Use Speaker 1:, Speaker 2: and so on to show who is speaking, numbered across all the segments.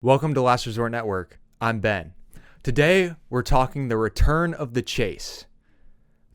Speaker 1: Welcome to Last Resort Network. I'm Ben. Today, we're talking the return of the chase.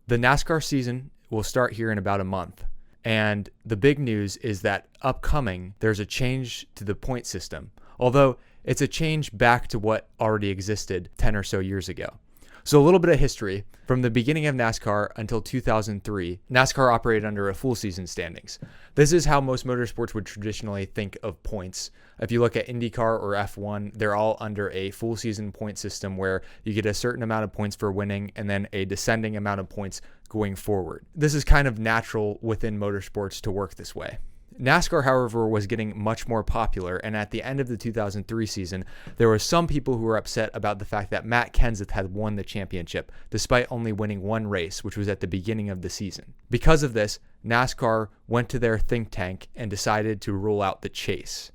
Speaker 1: The NASCAR season will start here in about a month. And the big news is that upcoming, there's a change to the point system. Although it's a change back to what already existed 10 or so years ago. So a little bit of history. From the beginning of NASCAR until 2003, NASCAR operated under a full season standings. This is how most motorsports would traditionally think of points. If you look at IndyCar or F1, they're all under a full season point system where you get a certain amount of points for winning and then a descending amount of points going forward. This is kind of natural within motorsports to work this way. NASCAR, however, was getting much more popular, and at the end of the 2003 season, there were some people who were upset about the fact that Matt Kenseth had won the championship, despite only winning one race, which was at the beginning of the season. Because of this, NASCAR went to their think tank and decided to rule out the chase.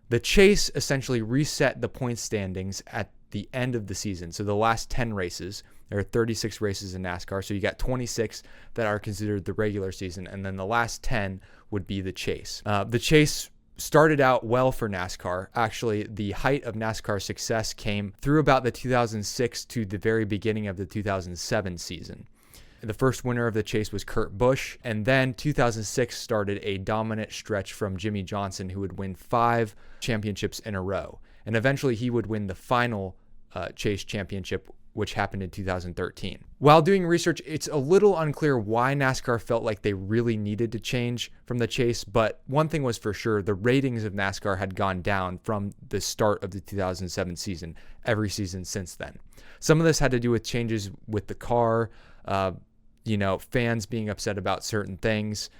Speaker 1: The chase essentially reset the point standings at the end of the season. So the last 10 races, there are 36 races in NASCAR. So you got 26 that are considered the regular season. And then the last 10 would be the chase. The chase started out well for NASCAR. Actually, the height of NASCAR's success came through about the 2006 to the very beginning of the 2007 season. The first winner of the chase was Kurt Busch, and then 2006 started a dominant stretch from Jimmy Johnson, who would win 5 championships in a row. And eventually he would win the final chase championship, which happened in 2013. While doing research, it's a little unclear why NASCAR felt like they really needed to change from the chase, but one thing was for sure, the ratings of NASCAR had gone down from the start of the 2007 season, every season since then. Some of this had to do with changes with the car, fans being upset about certain things,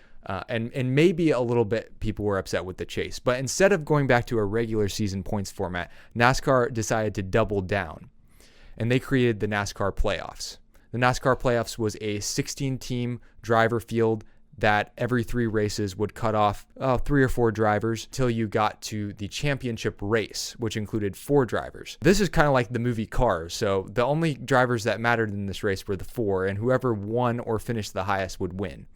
Speaker 1: and maybe a little bit people were upset with the chase. But instead of going back to a regular season points format, NASCAR decided to double down, and they created the NASCAR playoffs. The NASCAR playoffs was a 16-team driver field that every 3 races would cut off 3 or 4 drivers till you got to the championship race, which included 4 drivers. This is kind of like the movie Cars. So the only drivers that mattered in this race were the 4, and whoever won or finished the highest would win.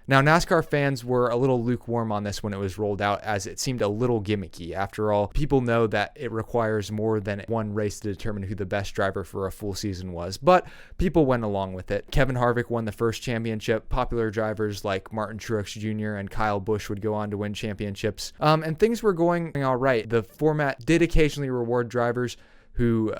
Speaker 1: Now, NASCAR fans were a little lukewarm on this when it was rolled out, as it seemed a little gimmicky. After all, people know that it requires more than one race to determine who the best driver for a full season was, but people went along with it. Kevin Harvick won the first championship. Popular drivers like Martin Truex Jr. and Kyle Busch would go on to win championships, and things were going all right. The format did occasionally reward drivers who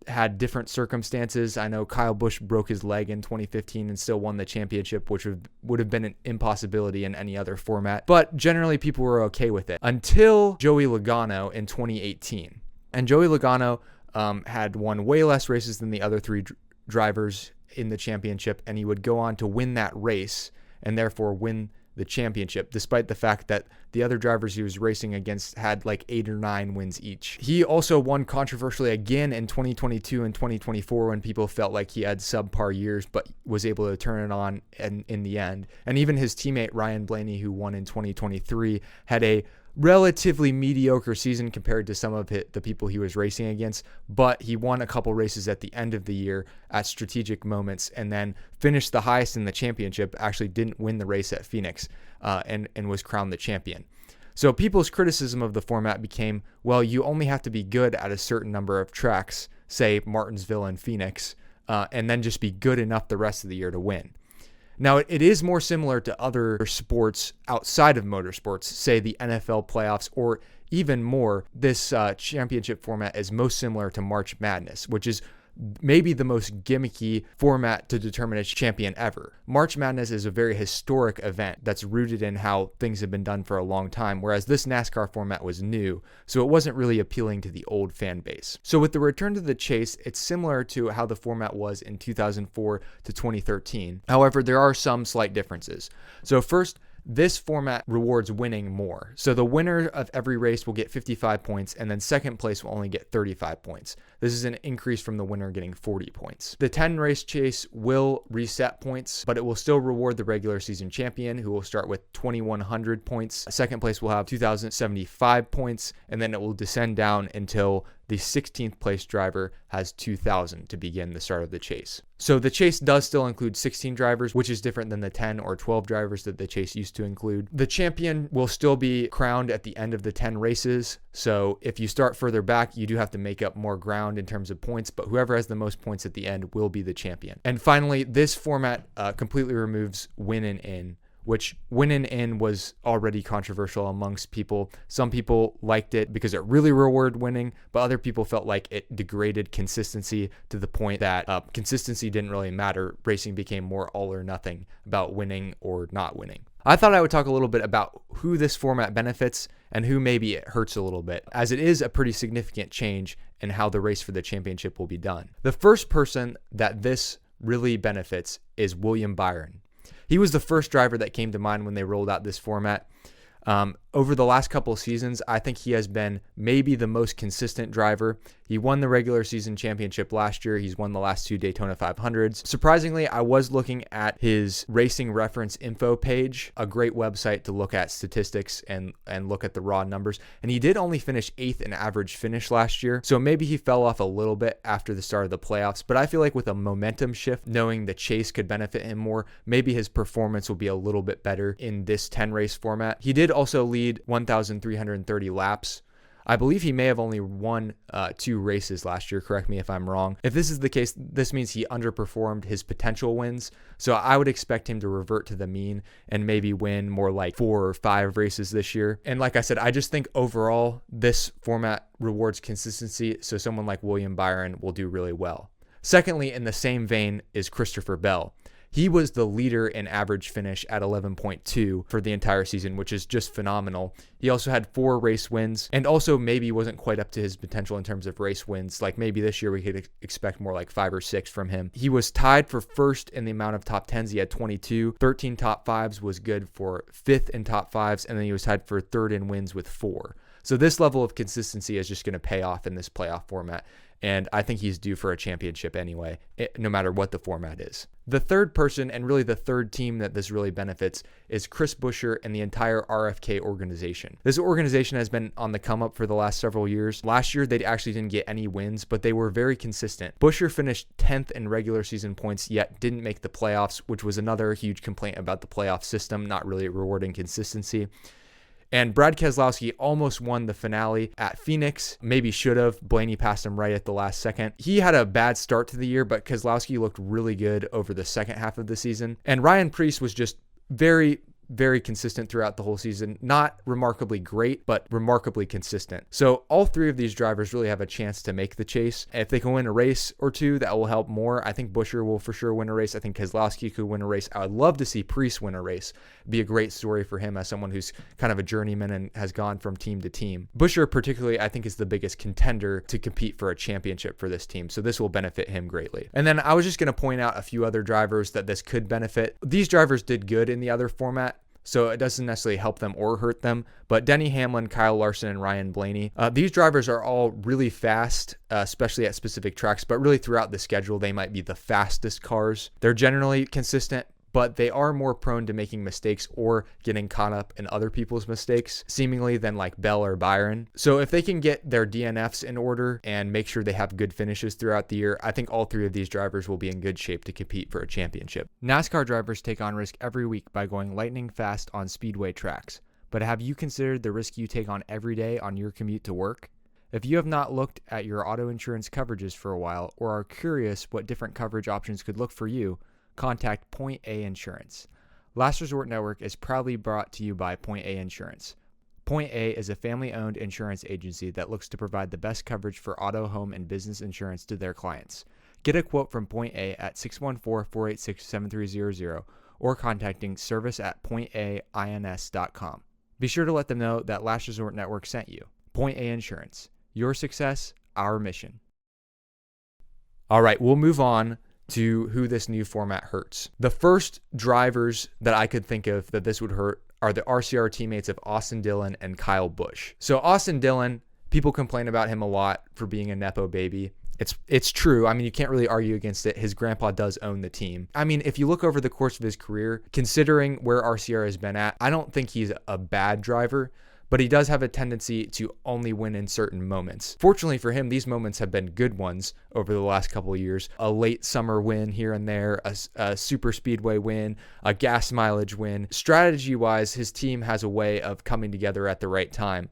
Speaker 1: had different circumstances. I know Kyle Busch broke his leg in 2015 and still won the championship, which would have been an impossibility in any other format. But generally, people were okay with it until Joey Logano in 2018. And Joey Logano had won way less races than the other 3 drivers in the championship, and he would go on to win that race and therefore win the championship, despite the fact that the other drivers he was racing against had like 8 or 9 wins each. He also won controversially again in 2022 and 2024 when people felt like he had subpar years, but was able to turn it on in the end. And even his teammate Ryan Blaney, who won in 2023, had a relatively mediocre season compared to some of the people he was racing against, but he won a couple races at the end of the year at strategic moments and then finished the highest in the championship, actually didn't win the race at Phoenix, and was crowned the champion. So people's criticism of the format became, well, you only have to be good at a certain number of tracks, say Martinsville and Phoenix, and then just be good enough the rest of the year to win. Now, it is more similar to other sports outside of motorsports, say the NFL playoffs, or even more, this championship format is most similar to March Madness, which is maybe the most gimmicky format to determine a champion ever. March Madness is a very historic event that's rooted in how things have been done for a long time, whereas this NASCAR format was new, so it wasn't really appealing to the old fan base. So with the return to the chase, it's similar to how the format was in 2004 to 2013. However, there are some slight differences. So first, this format rewards winning more. So the winner of every race will get 55 points, and then second place will only get 35 points. This is an increase from the winner getting 40 points. The 10-race chase will reset points, but it will still reward the regular season champion, who will start with 2,100 points. Second place will have 2,075 points, and then it will descend down until the 16th place driver has 2,000 to begin the start of the chase. So the chase does still include 16 drivers, which is different than the 10 or 12 drivers that the chase used to include. The champion will still be crowned at the end of the 10 races. So if you start further back, you do have to make up more ground in terms of points, but whoever has the most points at the end will be the champion. And finally, this format completely removes win and in, which win and in was already controversial amongst people. Some people liked it because it really rewarded winning, but other people felt like it degraded consistency to the point that consistency didn't really matter. Racing became more all or nothing about winning or not winning. I thought I would talk a little bit about who this format benefits and who maybe it hurts a little bit, as it is a pretty significant change in how the race for the championship will be done. The first person that this really benefits is William Byron. He was the first driver that came to mind when they rolled out this format. Over the last couple of seasons, I think he has been maybe the most consistent driver. He won the regular season championship last year. He's won the last 2 Daytona 500s. Surprisingly, I was looking at his racing reference info page, a great website to look at statistics and look at the raw numbers. And he did only finish 8th in average finish last year. So maybe he fell off a little bit after the start of the playoffs. But I feel like with a momentum shift, knowing the chase could benefit him more, maybe his performance will be a little bit better in this 10 race format. He did also lead 1,330 laps. I believe he may have only won 2 races last year. Correct me if I'm wrong. If this is the case, this means he underperformed his potential wins. So I would expect him to revert to the mean and maybe win more like 4 or 5 races this year. And like I said, I just think overall this format rewards consistency. So someone like William Byron will do really well. Secondly, in the same vein is Christopher Bell. He was the leader in average finish at 11.2 for the entire season, which is just phenomenal. He also had 4 race wins and also maybe wasn't quite up to his potential in terms of race wins. Like maybe this year we could expect more like 5 or 6 from him. He was tied for first in the amount of top 10s. He had 22. 13 top 5s was good for 5th in top 5s. And then he was tied for 3rd in wins with 4. So this level of consistency is just going to pay off in this playoff format. And I think he's due for a championship anyway, no matter what the format is. The third person, and really the third team that this really benefits, is Chris Buescher and the entire RFK organization. This organization has been on the come up for the last several years. Last year, they actually didn't get any wins, but they were very consistent. Buescher finished 10th in regular season points, yet didn't make the playoffs, which was another huge complaint about the playoff system, not really rewarding consistency. And Brad Keselowski almost won the finale at Phoenix. Maybe should have. Blaney passed him right at the last second. He had a bad start to the year, but Keselowski looked really good over the second half of the season. And Ryan Preece was just very consistent throughout the whole season. Not remarkably great, but remarkably consistent. So all 3 of these drivers really have a chance to make the chase. If they can win a race or 2, that will help more. I think Buescher will for sure win a race. I think Keselowski could win a race. I would love to see Preece win a race. It'd be a great story for him as someone who's kind of a journeyman and has gone from team to team. Buescher particularly, I think, is the biggest contender to compete for a championship for this team. So this will benefit him greatly. And then I was just going to point out a few other drivers that this could benefit. These drivers did good in the other format, so it doesn't necessarily help them or hurt them. But Denny Hamlin, Kyle Larson, and Ryan Blaney, these drivers are all really fast, especially at specific tracks, but really throughout the schedule, they might be the fastest cars. They're generally consistent, but they are more prone to making mistakes or getting caught up in other people's mistakes, seemingly, than like Bell or Byron. So if they can get their DNFs in order and make sure they have good finishes throughout the year, I think all 3 of these drivers will be in good shape to compete for a championship. NASCAR drivers take on risk every week by going lightning fast on speedway tracks. But have you considered the risk you take on every day on your commute to work? If you have not looked at your auto insurance coverages for a while or are curious what different coverage options could look for you, contact Point A Insurance. Last Resort Network is proudly brought to you by Point A Insurance. Point A is a family-owned insurance agency that looks to provide the best coverage for auto, home, and business insurance to their clients. Get a quote from Point A at 614-486-7300 or contacting service@pointains.com. Be sure to let them know that Last Resort Network sent you. Point A Insurance. Your success, our mission. All right, we'll move on to who this new format hurts. The first drivers that I could think of that this would hurt are the RCR teammates of Austin Dillon and Kyle Busch. So Austin Dillon, people complain about him a lot for being a Nepo baby. It's true. I mean, you can't really argue against it. His grandpa does own the team. I mean, if you look over the course of his career, considering where RCR has been at, I don't think he's a bad driver. but he does have a tendency to only win in certain moments. Fortunately for him, these moments have been good ones over the last couple of years. A late summer win here and there, a super speedway win, a gas mileage win. Strategy-wise, his team has a way of coming together at the right time.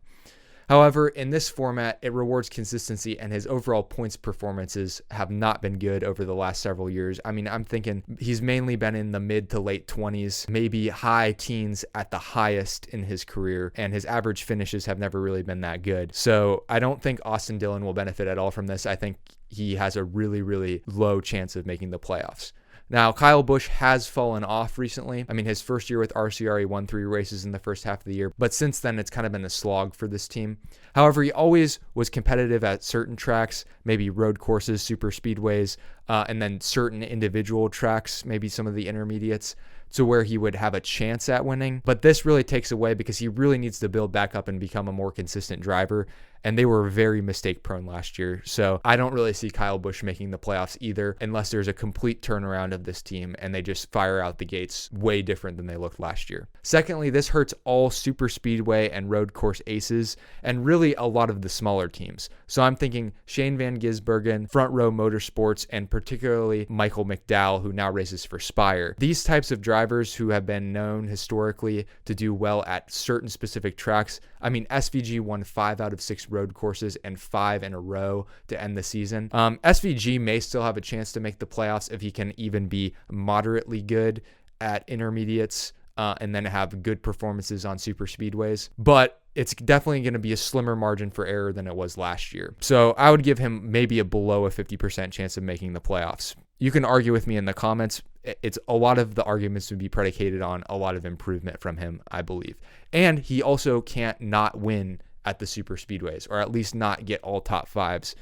Speaker 1: However, in this format, it rewards consistency, and his overall points performances have not been good over the last several years. I mean, I'm thinking he's mainly been in the mid to late 20s, maybe high teens at the highest in his career, and his average finishes have never really been that good. So I don't think Austin Dillon will benefit at all from this. I think he has a really, really low chance of making the playoffs. Now, Kyle Busch has fallen off recently. I mean, his first year with RCR, he won 3 races in the first half of the year, but since then, it's kind of been a slog for this team. However, he always was competitive at certain tracks, maybe road courses, super speedways, and then certain individual tracks, maybe some of the intermediates, to where he would have a chance at winning. But this really takes away because he really needs to build back up and become a more consistent driver. And they were very mistake prone last year. So I don't really see Kyle Busch making the playoffs either, unless there's a complete turnaround of this team and they just fire out the gates way different than they looked last year. Secondly, this hurts all super speedway and road course aces, and really a lot of the smaller teams. So I'm thinking Shane Van Gisbergen, Front Row Motorsports, and particularly Michael McDowell, who now races for Spire. These types of drivers who have been known historically to do well at certain specific tracks. I mean, SVG won 5 out of 6 road courses and 5 in a row to end the season. SVG may still have a chance to make the playoffs if he can even be moderately good at intermediates and then have good performances on super speedways. But it's definitely going to be a slimmer margin for error than it was last year. So I would give him maybe a below a 50% chance of making the playoffs. You can argue with me in the comments. It's a lot of the arguments would be predicated on a lot of improvement from him, I believe. And he also can't not win at the super speedways, or at least not get all top 5s,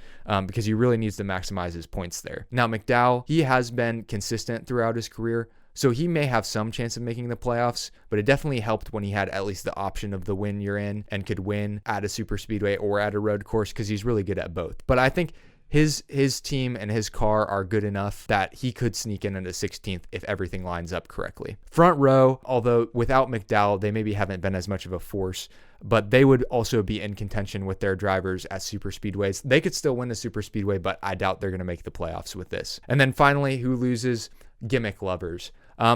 Speaker 1: because he really needs to maximize his points there. Now, McDowell, he has been consistent throughout his career, so he may have some chance of making the playoffs, but it definitely helped when he had at least the option of the win you're in and could win at a super speedway or at a road course, because he's really good at both. But I think his team and his car are good enough that he could sneak in at a 16th if everything lines up correctly. Front Row, although without McDowell, they maybe haven't been as much of a force, but they would also be in contention with their drivers at super speedways. They could still win a super speedway, but I doubt they're going to make the playoffs with this. And then finally, who loses? Gimmick lovers.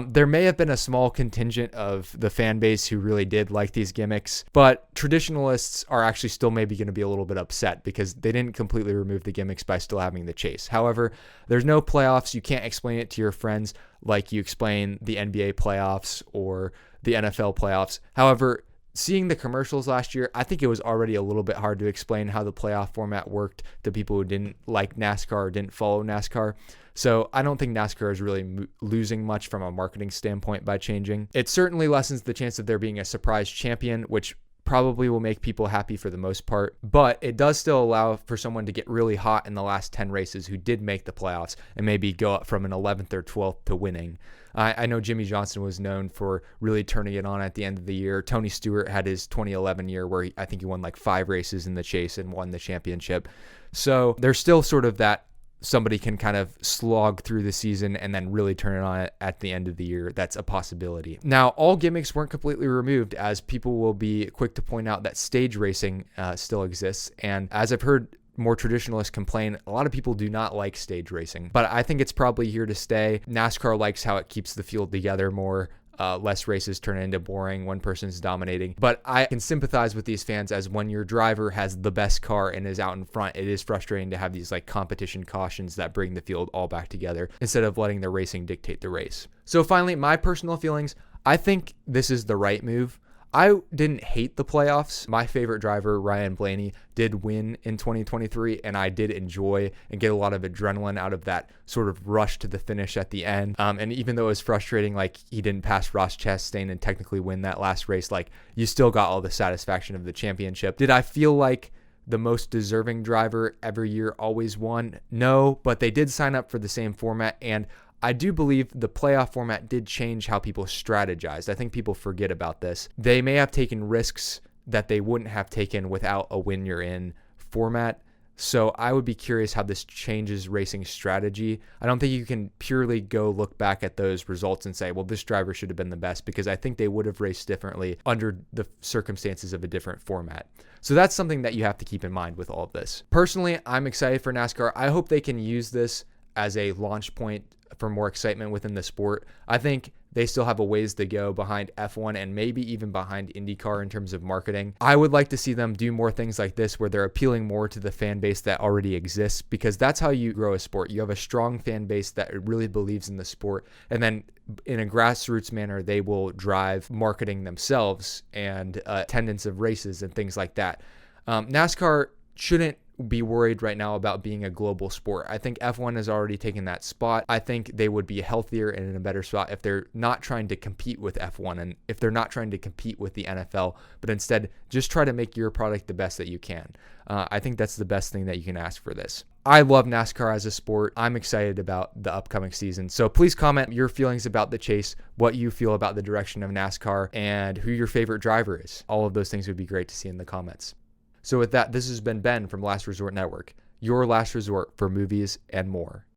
Speaker 1: There may have been a small contingent of the fan base who really did like these gimmicks, but traditionalists are actually still maybe going to be a little bit upset because they didn't completely remove the gimmicks by still having the chase. However, there's no playoffs. You can't explain it to your friends like you explain the NBA playoffs or the NFL playoffs. However, seeing the commercials last year, I think it was already a little bit hard to explain how the playoff format worked to people who didn't like NASCAR or didn't follow NASCAR. So I don't think NASCAR is really losing much from a marketing standpoint by changing. It certainly lessens the chance of there being a surprise champion, which probably will make people happy for the most part, but it does still allow for someone to get really hot in the last 10 races who did make the playoffs and maybe go up from an 11th or 12th to winning. I know Jimmy Johnson was known for really turning it on at the end of the year. Tony Stewart had his 2011 year where I think he won like 5 races in the chase and won the championship. So there's still sort of that somebody can kind of slog through the season and then really turn it on at the end of the year. That's a possibility. Now, all gimmicks weren't completely removed, as people will be quick to point out that stage racing still exists. And as I've heard more traditionalists complain, a lot of people do not like stage racing, but I think it's probably here to stay. NASCAR likes how it keeps the field together more. Less races turn into boring, one person's dominating. But I can sympathize with these fans, as when your driver has the best car and is out in front, it is frustrating to have these like competition cautions that bring the field all back together instead of letting the racing dictate the race. So finally, my personal feelings, I think this is the right move. I didn't hate the playoffs. My favorite driver, Ryan Blaney, did win in 2023, and I did enjoy and get a lot of adrenaline out of that sort of rush to the finish at the end. And even though it was frustrating, like he didn't pass Ross Chastain and technically win that last race, like you still got all the satisfaction of the championship. Did I feel like the most deserving driver every year always won? No, but they did sign up for the same format, and I do believe the playoff format did change how people strategized. I think people forget about this. They may have taken risks that they wouldn't have taken without a win you're in format. So I would be curious how this changes racing strategy. I don't think you can purely go look back at those results and say, well, this driver should have been the best, because I think they would have raced differently under the circumstances of a different format. So that's something that you have to keep in mind with all of this. Personally, I'm excited for NASCAR. I hope they can use this as a launch point for more excitement within the sport. I think they still have a ways to go behind F1 and maybe even behind IndyCar in terms of marketing. I would like to see them do more things like this where they're appealing more to the fan base that already exists, because that's how you grow a sport. You have a strong fan base that really believes in the sport, and then in a grassroots manner, they will drive marketing themselves and attendance of races and things like that. NASCAR shouldn't be worried right now about being a global sport. I think F1 has already taken that spot. I think they would be healthier and in a better spot if they're not trying to compete with F1 and if they're not trying to compete with the NFL, but instead just try to make your product the best that you can. I think that's the best thing that you can ask for this. I love NASCAR as a sport. I'm excited about the upcoming season. So please comment your feelings about the chase, what you feel about the direction of NASCAR, and who your favorite driver is. All of those things would be great to see in the comments. So with that, this has been Ben from Last Resort Network, your last resort for movies and more.